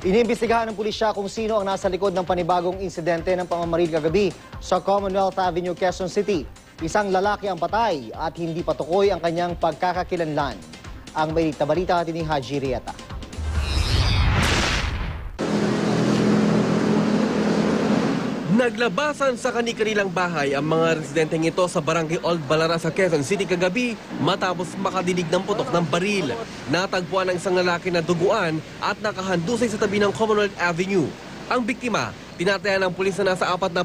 Iniimbestigahan ng pulisya kung sino ang nasa likod ng panibagong insidente ng pamamaril kagabi sa Commonwealth Avenue, Quezon City. Isang lalaki ang patay at hindi patukoy ang kanyang pagkakakilanlan. Ang may balita ni Haji Rieta. Naglabasan sa kani-kanilang bahay ang mga residenteng ito sa Barangay Old Balara sa Quezon City kagabi matapos makadinig ng putok ng baril. Natagpuan ang isang lalaki na duguan at nakahandusay sa tabi ng Commonwealth Avenue. Ang biktima, tinatayan ng pulis na nasa 40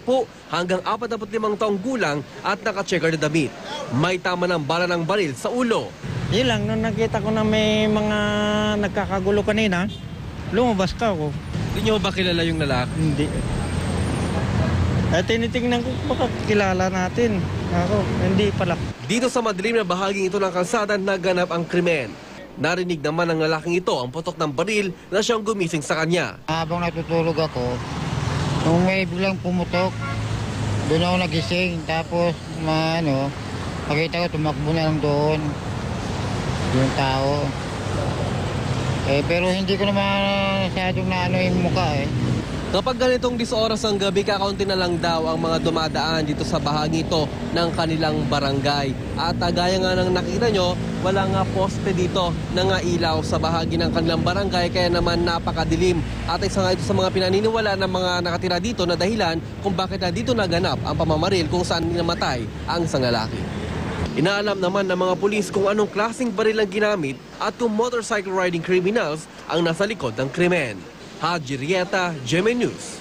hanggang 45 taong gulang at naka-checker na damit. May tama ng bala ng baril sa ulo. Yun lang, nung nakita ko na may mga nagkakagulo kanina, lumabas ka ako. Hindi nyo ba kilala yung lalaki? Hindi. Tinitingnan ko, baka kilala natin. Ako, hindi pala. Dito sa madilim na bahaging ito ng kalsada naganap ang krimen. Narinig naman ng lalaking ito ang putok ng baril na siyang gumising sa kanya. Habang natutulog ako, nung may biglang pumutok, doon ako nagising. Tapos, nakita ko tumakbo na lang doon yung tao. Pero hindi ko naman masyadong yung mukha Kapag ganitong 10 oras ng gabi, kakaunti na lang daw ang mga dumadaan dito sa bahagi ito ng kanilang barangay. At gaya nga ng nakita nyo, wala nga poste dito na nga ilaw sa bahagi ng kanilang barangay, kaya naman napakadilim. At isa nga ito sa mga pinaniniwala ng mga nakatira dito na dahilan kung bakit na dito naganap ang pamamaril kung saan namatay ang isang lalaki. Inaalam naman ng mga pulis kung anong klaseng baril ang ginamit at kung motorcycle riding criminals ang nasa likod ng krimen. Haji Rieta, GMA News.